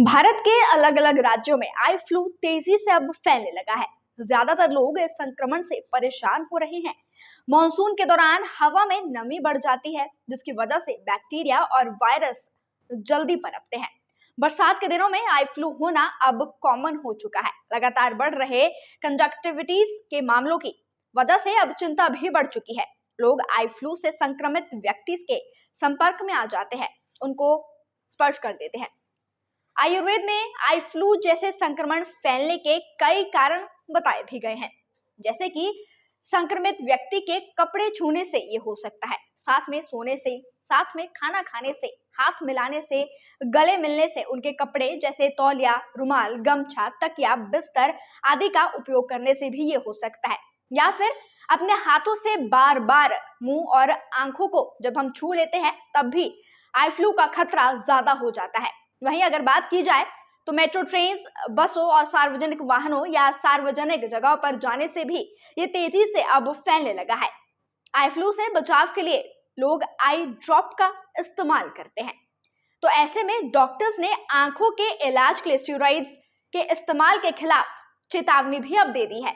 भारत के अलग अलग राज्यों में आई फ्लू तेजी से अब फैलने लगा है। ज्यादातर लोग इस संक्रमण से परेशान हो रहे हैं। मॉनसून के दौरान हवा में नमी बढ़ जाती है, जिसकी वजह से बैक्टीरिया और वायरस जल्दी पनपते हैं। बरसात के दिनों में आई फ्लू होना अब कॉमन हो चुका है। लगातार बढ़ रहे कंजक्टिविटीज के मामलों की वजह से अब चिंता भी बढ़ चुकी है। लोग आई फ्लू से संक्रमित व्यक्ति के संपर्क में आ जाते हैं, उनको स्पर्श कर देते हैं। आयुर्वेद में आई फ्लू जैसे संक्रमण फैलने के कई कारण बताए भी गए हैं, जैसे कि संक्रमित व्यक्ति के कपड़े छूने से ये हो सकता है, साथ में सोने से, साथ में खाना खाने से, हाथ मिलाने से, गले मिलने से, उनके कपड़े जैसे तौलिया, रुमाल, गमछा, तकिया, बिस्तर आदि का उपयोग करने से भी ये हो सकता है, या फिर अपने हाथों से बार बार मुंह और आंखों को जब हम छू लेते हैं तब भी आई फ्लू का खतरा ज्यादा हो जाता है। वहीं अगर बात की जाए तो मेट्रो ट्रेन, बसों और सार्वजनिक वाहनों या सार्वजनिक जगहों पर जाने से भी ये तेजी से अब फैलने लगा है। आई फ्लू से बचाव के लिए लोग आई ड्रॉप का इस्तेमाल करते हैं। तो ऐसे में डॉक्टर्स ने आंखों के इलाज के लिए स्टेरॉइड्स के इस्तेमाल के खिलाफ चेतावनी भी अब दे दी है।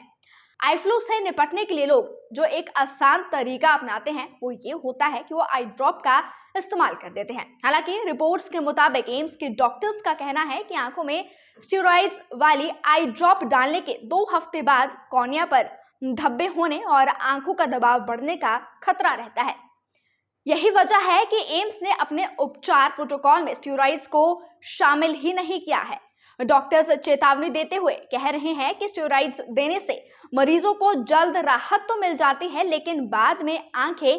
आई फ्लू से निपटने के लिए लोग जो एक आसान तरीका अपनाते हैं वो ये होता है कि वो आई ड्रॉप का इस्तेमाल कर देते हैं। हालांकि रिपोर्ट्स के मुताबिक एम्स के डॉक्टर्स का कहना है कि आंखों में स्टेरॉइड्स वाली आई ड्रॉप डालने के 2 हफ्ते बाद कॉर्निया पर धब्बे होने और आंखों का दबाव बढ़ने का खतरा रहता है। यही वजह है कि एम्स ने अपने उपचार प्रोटोकॉल में स्टेरॉइड्स को शामिल ही नहीं किया है। डॉक्टर्स चेतावनी देते हुए कह रहे हैं कि स्टेरॉइड्स देने से मरीजों को जल्द राहत तो मिल जाती है, लेकिन बाद में आंखें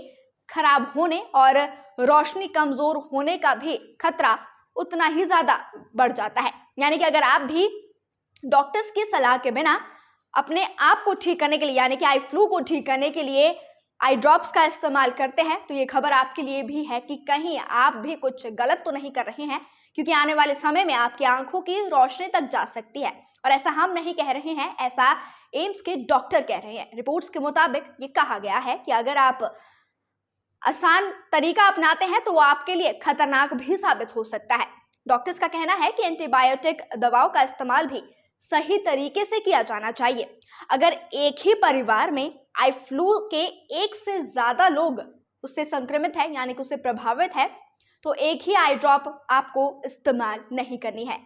खराब होने और रोशनी कमजोर होने का भी खतरा उतना ही ज्यादा बढ़ जाता है। यानी कि अगर आप भी डॉक्टर्स की सलाह के बिना अपने आप को ठीक करने के लिए, यानी कि आई फ्लू को ठीक करने के लिए आई ड्रॉप्स का इस्तेमाल करते हैं, तो ये खबर आपके लिए भी है कि कहीं आप भी कुछ गलत तो नहीं कर रहे हैं, क्योंकि आने वाले समय में आपकी आंखों की रोशनी तक जा सकती है। और ऐसा हम नहीं कह रहे हैं, ऐसा एम्स के डॉक्टर कह रहे हैं। रिपोर्ट्स के मुताबिक ये कहा गया है कि अगर आप आसान तरीका अपनाते हैं तो वो आपके लिए खतरनाक भी साबित हो सकता है। डॉक्टर्स का कहना है कि एंटीबायोटिक दवाओं का इस्तेमाल भी सही तरीके से किया जाना चाहिए। अगर एक ही परिवार में आई फ्लू के 1 से ज्यादा लोग उससे संक्रमित है, यानी कि उससे प्रभावित है, तो एक ही आई ड्रॉप आपको इस्तेमाल नहीं करनी है।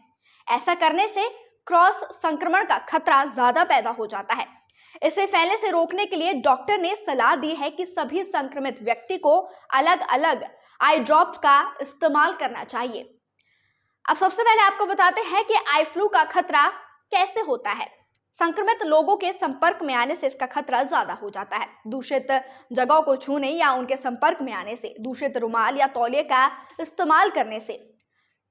ऐसा करने से क्रॉस संक्रमण का खतरा ज्यादा पैदा हो जाता है। इसे फैलने से रोकने के लिए डॉक्टर ने सलाह दी है कि सभी संक्रमित व्यक्ति को अलग अलग आई ड्रॉप का इस्तेमाल करना चाहिए। अब सबसे पहले आपको बताते हैं कि आई फ्लू का खतरा कैसे होता है। संक्रमित लोगों के संपर्क में आने से इसका खतरा ज्यादा हो जाता है। दूषित जगहों को छूने या उनके संपर्क में आने से, दूषित रुमाल या तौलिए का इस्तेमाल करने से,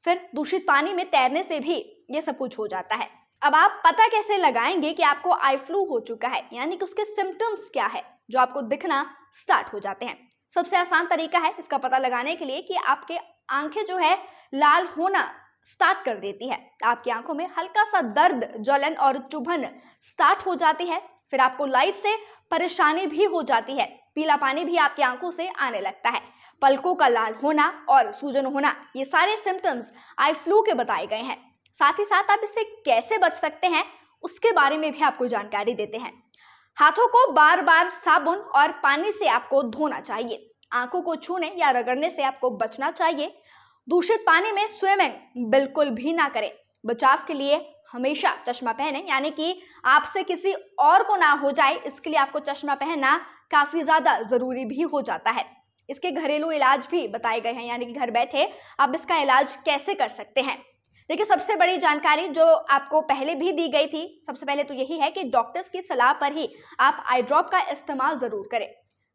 फिर दूषित पानी में तैरने से भी ये सब कुछ हो जाता है। अब आप पता कैसे लगाएंगे कि आपको आई फ्लू हो चुका है, यानी कि उसके सिम्टम्स क्या है जो आपको दिखना स्टार्ट हो जाते हैं। सबसे आसान तरीका है इसका पता लगाने के लिए कि आपके आंखें जो है लाल होना स्टार्ट कर देती है, आपकी आंखों में हल्का सा दर्द, जलन और चुभन स्टार्ट हो जाती है, फिर आपको लाइट से परेशानी भी हो जाती है, पीला पानी भी आपकी आंखों से आने लगता है, पलकों का लाल होना और सूजन होना, ये सारे सिम्टम्स आई फ्लू के बताए गए हैं। साथ ही साथ आप इससे कैसे बच सकते हैं उसके बारे में भी आपको जानकारी देते हैं। हाथों को बार बार साबुन और पानी से आपको धोना चाहिए। आंखों को छूने या रगड़ने से आपको बचना चाहिए। दूषित पानी में स्विमिंग बिल्कुल भी ना करें। बचाव के लिए हमेशा चश्मा पहनें, यानी कि आपसे किसी और को ना हो जाए, इसके लिए आपको चश्मा पहनना काफी ज्यादा जरूरी भी हो जाता है। इसके घरेलू इलाज भी बताए गए हैं, यानी कि घर बैठे आप इसका इलाज कैसे कर सकते हैं। देखिए, सबसे बड़ी जानकारी जो आपको पहले भी दी गई थी, सबसे पहले तो यही है कि डॉक्टर्स की सलाह पर ही आप आई ड्रॉप का इस्तेमाल जरूर करें।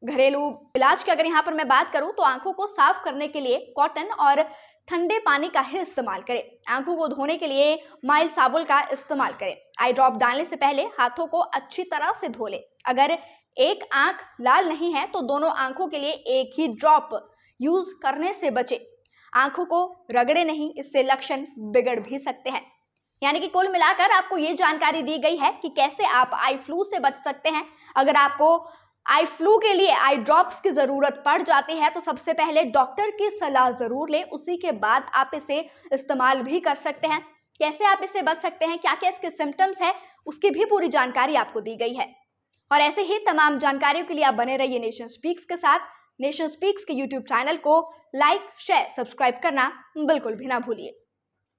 घरेलू इलाज की अगर यहाँ पर मैं बात करूं तो आंखों को साफ करने के लिए कॉटन और ठंडे पानी का ही इस्तेमाल करें। आंखों को धोने के लिए माइल्ड साबुन का इस्तेमाल करें। आई ड्रॉप डालने से पहले हाथों को अच्छी तरह से धो लें। अगर एक आंख लाल नहीं है तो दोनों आंखों के लिए एक ही ड्रॉप यूज करने से बचे। आंखों को रगड़े नहीं, इससे लक्षण बिगड़ भी सकते हैं। यानी कि कुल मिलाकर आपको ये जानकारी दी गई है कि कैसे आप आई फ्लू से बच सकते हैं। अगर आपको आई फ्लू के लिए आई ड्रॉप्स की जरूरत पड़ जाती है तो सबसे पहले डॉक्टर की सलाह जरूर लें, उसी के बाद आप इसे इस्तेमाल भी कर सकते हैं। कैसे आप इससे बच सकते हैं, क्या क्या इसके सिम्टम्स है, उसकी भी पूरी जानकारी आपको दी गई है। और ऐसे ही तमाम जानकारियों के लिए आप बने रहिए नेशन स्पीक्स के साथ। नेशन स्पीक्स के यूट्यूब चैनल को लाइक, शेयर, सब्सक्राइब करना बिल्कुल भी ना भूलिए।